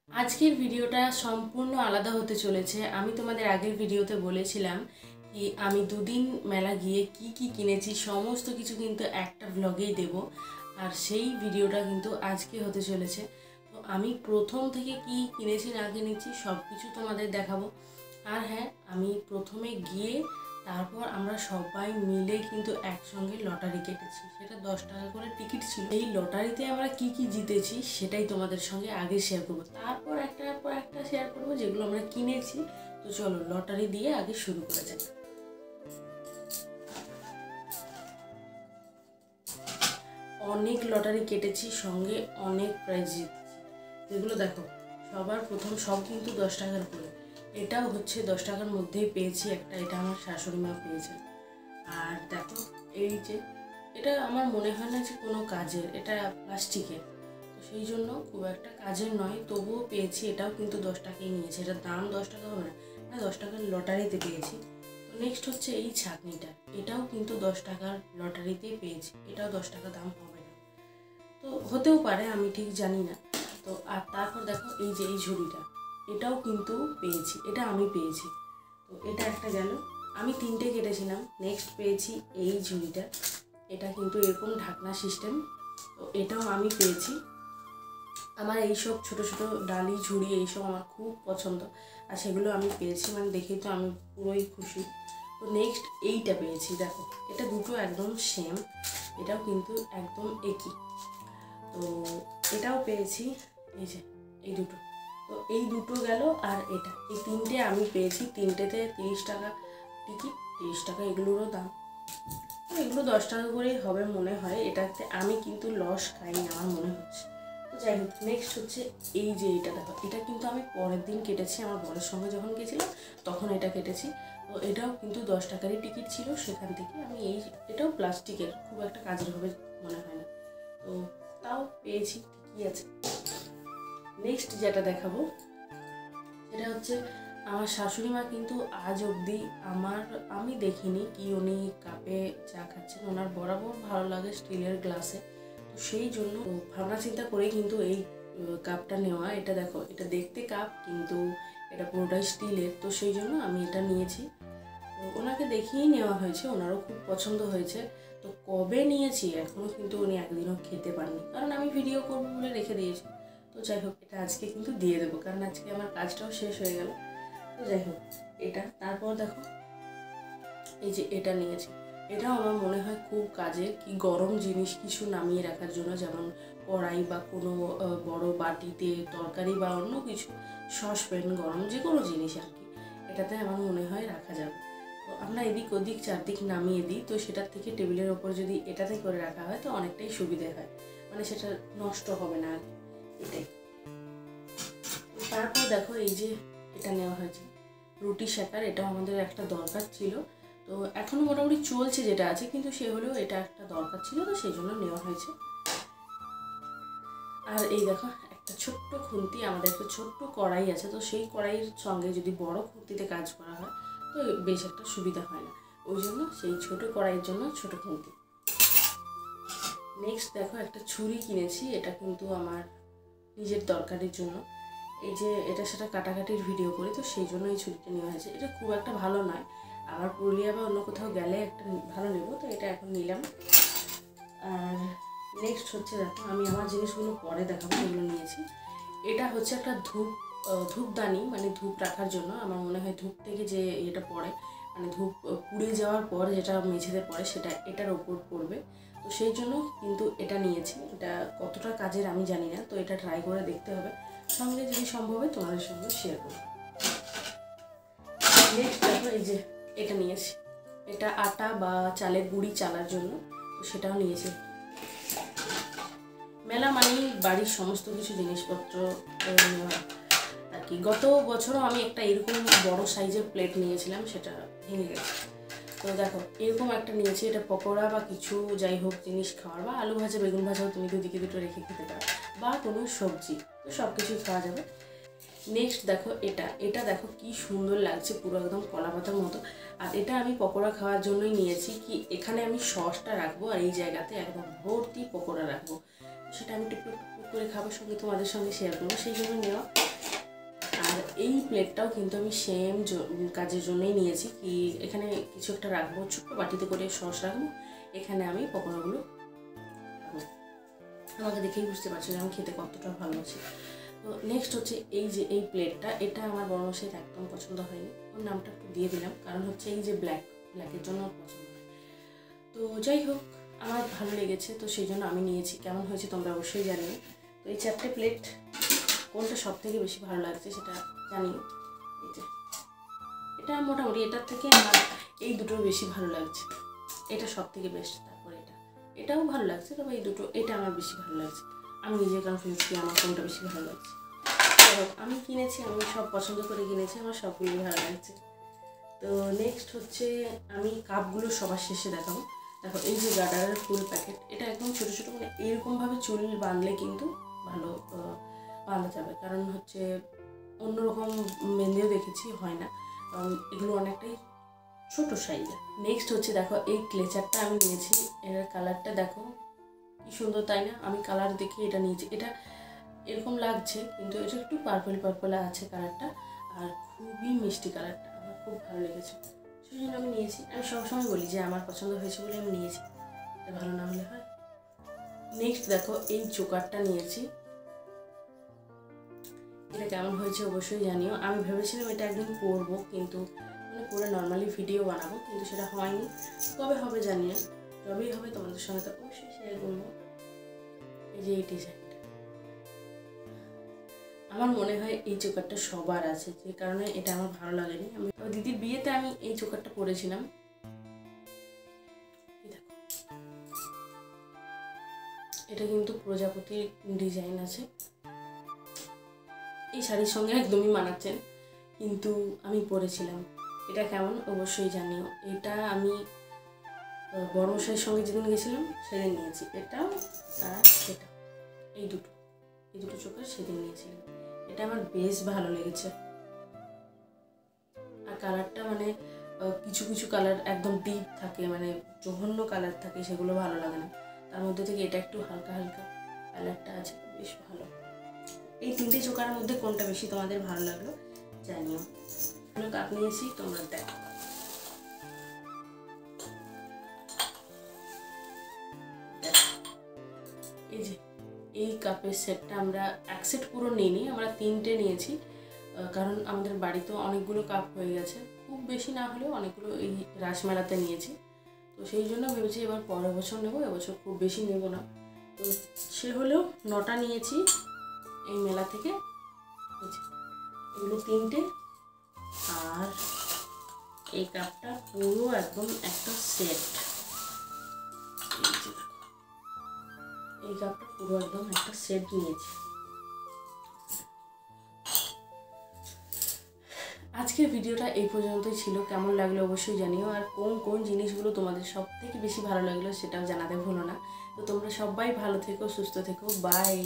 আজকের ভিডিওটা সম্পূর্ণ আলাদা হতে চলেছে। আমি তোমাদের আগের ভিডিওতে বলেছিলাম কি আমি দুদিন মেলা গিয়ে কি কি কিনেছি সমস্ত কিছু কিন্তু একটা ব্লগেই দেব, আর সেই ভিডিওটা কিন্তু আজকে হতে চলেছে। তো আমি প্রথম থেকে কি কিনেছি না কিনেছি সব কিছু তোমাদের দেখাবো। আর হ্যাঁ, আমি প্রথমে গিয়ে তারপর আমরা সবাই মিলে কিন্তু একসঙ্গে লটারি কেটেছি, সেটা 10 টাকা করে টিকিট ছিল। এই লটারিতে আমরা কি কি জিতেছি সেটাই তোমাদের সঙ্গে আগে শেয়ার করবো, তারপর একটার পর একটা শেয়ার করবো যেগুলো আমরা কিনেছি। তো চলো লটারি দিয়ে আগে শুরু করা যাক। অনেক লটারি কেটেছি, সঙ্গে অনেক প্রাইজ জিতেছি। যেগুলো দেখো সবার প্রথম সব কিন্তু 10 টাকার করে, এটাও হচ্ছে 10 টাকার মধ্যেই পেয়েছি একটা, এটা আমার শাশুড়ি মা পেয়েছে। আর দেখো এই যে এটা আমার মনে হয় না যে কোনো কাজের, এটা প্লাস্টিকের, তো সেই জন্য খুব একটা কাজের নয়, তবুও পেয়েছি। এটাও কিন্তু 10 টাকাই নিয়েছে, এটার দাম 10 টাকা হবে না, 10 টাকার লটারিতে পেয়েছি। তো নেক্সট হচ্ছে এই ছাঁকনিটা, এটাও কিন্তু 10 টাকার লটারিতেই পেয়েছি, এটাও 10 টাকা দাম হবে না, তো হতেও পারে আমি ঠিক জানি না। তো আর তারপর দেখো এই যে এই ঝুড়িটা, এটাও কিন্তু পেয়েছি, এটা আমি পেয়েছি। তো এটা একটা গেল, আমি 3টে কেটেছিলাম। নেক্সট পেয়েছি এই ঝুড়িটা, এটা কিন্তু এরকম ঢাকনা সিস্টেম, তো এটাও আমি পেয়েছি। আমার এইসব ছোট ছোট ডালি ঝুড়ি এইসব আমার খুব পছন্দ, আর সেগুলো আমি পেয়েছি, মানে দেখেই তো আমি পুরোই খুশি। তো নেক্সট এইটা পেয়েছি, দেখো এটা দুটো একদম সেম, এটাও কিন্তু একদম একই। তো এটাও পেয়েছি, এই যে এই দুটো, তো এই দুটো গেল। আর এটা এই 3টে আমি পেয়েছি, 3টেতে 30 টাকা টিকিট, 30 টাকা এগুলোরও দাম। এগুলো 10 টাকা করেই হবে মনে হয়, এটাতে আমি কিন্তু লস খাইনি আমার মনে হচ্ছে। তো যাই হোক, নেক্সট হচ্ছে এই যে এটা দেখো, এটা কিন্তু আমি পরের দিন কেটেছি, আমার বরের সঙ্গে যখন গেছিলাম তখন এটা কেটেছি। তো এটাও কিন্তু 10 টাকারই টিকিট ছিল, সেখান থেকে আমি এটাও প্লাস্টিকের, খুব একটা কাজের হবে মনে হয় না, তো তাও পেয়েছি, ঠিকই আছে। নেক্সট যেটা দেখাবো সেটা হচ্ছে আমার শাশুড়ি মা কিন্তু আজ অবধি আমি দেখিনি কি উনি কাপে চা খাচ্ছেন, ওনার বরাবর ভালো লাগে স্টিলের গ্লাসে, তো সেই জন্য ভাবনা চিন্তা করেই কিন্তু এই কাপটা নেওয়া। এটা দেখো, এটা দেখতে কাপ কিন্তু এটা পুরোটাই স্টিলের, তো সেই জন্য আমি এটা নিয়েছি। তো ওনাকে দেখিয়েই নেওয়া হয়েছে, ওনারও খুব পছন্দ হয়েছে। তো কবে নিয়েছি এখনও কিন্তু উনি একদিনও খেতে পারেনি, কারণ আমি ভিডিও করবো বলে রেখে দিয়েছি। তো যাই হোক, এটা আজকে কিন্তু দিয়ে দেবো, কারণ আজকে আমার কাজটাও শেষ হয়ে গেল। তো যাই হোক এটা, তারপর দেখো এই যে এটা নিয়েছি, এটাও আমার মনে হয় খুব কাজের, কি গরম জিনিস কিছু নামিয়ে রাখার জন্য, যেমন কড়াই বা কোনো বড় বাটিতে তরকারি বা অন্য কিছু, সসপ্যান, গরম যে কোনো জিনিস আর কি, এটাতে আমার মনে হয় রাখা যাবে। তো আমরা এদিক ওদিক চারদিক নামিয়ে দিই, তো সেটার থেকে টেবিলের ওপর যদি এটাতে করে রাখা হয় তো অনেকটাই সুবিধে হয়, মানে সেটা নষ্ট হবে না আর কি, এটাই। তারপর দেখো এই যে এটা নেওয়া হয়েছে রুটি শেকার, এটাও আমাদের একটা দরকার ছিল, তো এখনও মোটামুটি চলছে যেটা আছে, কিন্তু সে হলেও এটা একটা দরকার ছিল, তো সেই জন্য নেওয়া হয়েছে। আর এই দেখো একটা ছোট্ট খুন্তি, আমাদের একটা ছোট্ট কড়াই আছে, তো সেই কড়াইয়ের সঙ্গে যদি বড় খুন্তিতে কাজ করা হয় তো বেশ একটা সুবিধা হয় না, ওই জন্য সেই ছোট কড়াইয়ের জন্য ছোট খুন্তি। নেক্সট দেখো একটা ছুরি কিনেছি, এটা কিন্তু আমার নিজের দরকারের জন্য, এই যে এটা সেটা কাটাকাটির ভিডিও করি, তো সেই জন্য এই ছুরিটা নেওয়া হয়েছে। এটা খুব একটা ভালো নয়, আবার পুরুলিয়া বা অন্য কোথাও গেলে একটা ভালো নেব, তো এটা এখন নিলাম। আর নেক্সট হচ্ছে দেখো, আমি আমার জিনিসগুলো পরে দেখাবো যেগুলো নিয়েছি। এটা হচ্ছে একটা ধূপদানি, মানে ধূপ রাখার জন্য, আমার মনে হয় ধূপ থেকে যে এটা পড়ে, মানে ধূপ পুড়ে যাওয়ার পর যেটা মেঝেতে পড়ে সেটা এটার ওপর পড়বে, তো সেই জন্য কিন্তু এটা নিয়েছি। এটা কতটা কাজের আমি জানি না, তো এটা ট্রাই করে দেখতে হবে, সঙ্গে যদি সম্ভব হয় তোমাদের সঙ্গে শেয়ার করব। নেক্সট দেখো এই যে এটা নিয়েছি, এটা আটা বা চালের গুঁড়ি চালার জন্য, তো সেটাও নিয়েছি। মেলা মানেই বাড়ির সমস্ত কিছু জিনিসপত্র নেওয়া আর কি। গত বছরও আমি একটা এরকম বড় সাইজের প্লেট নিয়েছিলাম, সেটা ভেঙে গেছে। তো দেখো এরকম একটা নিয়েছি, এটা পকোড়া বা কিছু যাই হোক জিনিস খাওয়ার, বা আলু ভাজা বেগুন ভাজাও তুমি দুদিকে দুটো রেখে খেতে পারো, বা কোনো সবজি, তো সব কিছুই খাওয়া যাবে। নেক্সট দেখো এটা দেখো কি সুন্দর লাগছে, পুরো একদম কলা পাতার মতো। আর এটা আমি পকোড়া খাওয়ার জন্যই নিয়েছি, কি এখানে আমি সসটা রাখবো আর এই জায়গাতে একদম ভর্তি পকোড়া রাখবো, সেটা আমি টুকটুক টুকটুক করে খাবার সঙ্গে তোমাদের সঙ্গে শেয়ার করবো, সেই জন্য নেওয়া। এই প্লেটটাও কিন্তু আমি সেম কাজের জন্যই নিয়েছি, কি এখানে কিছু একটা রাখবো, ছোট্ট বাটিতে করে সস রাখবো, এখানে আমি পকোড়াগুলো রাখবো। আমাকে দেখেই বুঝতে পারছি যে আমি খেতে কতটা ভালোবাসি। তো নেক্সট হচ্ছে এই যে এই প্লেটটা, এটা আমার বড় মশাইয়ের একদম পছন্দ হয়নি, ওর নামটা একটু দিয়ে দিলাম, কারণ হচ্ছে এই যে ব্ল্যাকের জন্য ওর পছন্দ হয়। তো যাই হোক, আমার ভালো লেগেছে, তো সেই জন্য আমি নিয়েছি। কেমন হয়েছে তোমরা অবশ্যই জানিও। তো এই 4টে প্লেট কোনটা সব থেকে বেশি ভালো লাগছে সেটা জানিও। এই যে এটা মোটামুটি এটার থেকে আমার এই দুটো বেশি ভালো লাগছে, এটা সব থেকে বেস্ট। তারপরে এটাও ভালো লাগছে, তবে এই দুটো, এটা আমার বেশি ভালো লাগছে। আমি নিজে কনফিউজ কি আমার কোনটা বেশি ভালো লাগছে। আমি কিনেছি, আমি সব পছন্দ করে কিনেছি, আমার সবগুলোই ভালো লাগছে। তো নেক্সট হচ্ছে আমি কাপগুলো সবার শেষে দেখাবো। দেখো এই যে গার্ডারের ফুল প্যাকেট, এটা একদম ছোটো ছোটো, মানে এরকমভাবে চুল বাঁধলে কিন্তু ভালো বাঁধা যাবে, কারণ হচ্ছে অন্যরকম মেহেন্দিও দেখেছি হয় না, কারণ এগুলো অনেকটাই ছোটো সাইজের। নেক্সট হচ্ছে দেখো এই ক্লেচারটা আমি নিয়েছি, এর কালারটা দেখো কি সুন্দর, তাই না? আমি কালার দেখে এটা নিয়েছি, এটা এরকম লাগছে কিন্তু এটা একটু পার্পল আছে কালারটা, আর খুবই মিষ্টি কালারটা, আমার খুব ভালো লেগেছে, সেই জন্য আমি নিয়েছি। আমি সবসময় বলি যে আমার পছন্দ হয়েছে বলে আমি নিয়েছি, এটা ভালো না হলে হয়। নেক্সট দেখো এই চোকারটা নিয়েছি, এটা কেমন হয়েছে অবশ্যই জানিও। আমি ভেবেছিলাম এটা একদিন পরবো, কিন্তু মানে পরে নর্মালি ভিডিও বানাবো, কিন্তু সেটা হয়নি। কবে হবে জানিও, যবেই হবে তোমাদের সঙ্গে তো অবশ্যই শেয়ার করবো। এই যে এই ডিজাইনটা আমার মনে হয় এই চোকারটা সবার আছে, যে কারণে এটা আমার ভালো লাগেনি। আমি দিদির বিয়েতে আমি এই চোকারটা পরেছিলাম। এটা কিন্তু প্রজাপতির ডিজাইন আছে, এই শাড়ির সঙ্গে একদমই মানাচ্ছেন, কিন্তু আমি পরেছিলাম। এটা কেমন অবশ্যই জানিও। এটা আমি বড় মশাইয়ের সঙ্গে যেদিন গেছিলাম সেদিন নিয়েছি, এটাও আর এটা, এই দুটো চোকার সেদিন নিয়েছিলাম। এটা আমার বেশ ভালো লেগেছে, আর কালারটা মানে কিছু কিছু কালার একদম ডিপ থাকে, মানে জঘন্য কালার থাকে, সেগুলো ভালো লাগে না। তার মধ্যে থেকে এটা একটু হালকা হালকা কালারটা আছে, বেশ ভালো। এই 3টে চোকার মধ্যে কোনটা বেশি তোমাদের ভালো লাগলো জানিও। কাপ নিয়েছি, তোমরা দেখো। এই যে এই কাপের সেটটা আমরা এক সেট পুরো নিইনি, আমরা 3টে নিয়েছি, কারণ আমাদের বাড়িতে অনেকগুলো কাপ হয়ে গেছে, খুব বেশি না হলেও অনেকগুলো এই রাসমেলাতে নিয়েছি, তো সেই জন্য ভেবেছি এবার পরের বছর নেবো, এবছর খুব বেশি নেব না। তো সে হলেও 9টা নিয়েছি এই মেলা থেকে, এগুলো 3টে, আর এই কাপটা পুরো একদম একটা সেট, এই কাপটা পুরো একদম একটা সেট নিয়েছি। আজকের ভিডিওটা এই পর্যন্তই ছিল, কেমন লাগলো অবশ্যই জানিও, আর কোন কোন জিনিসগুলো তোমাদের সব থেকে বেশি ভালো লাগলো সেটাও জানাতে ভুলো না। তো তোমরা সবাই ভালো থেকো, সুস্থ থেকো, বাই।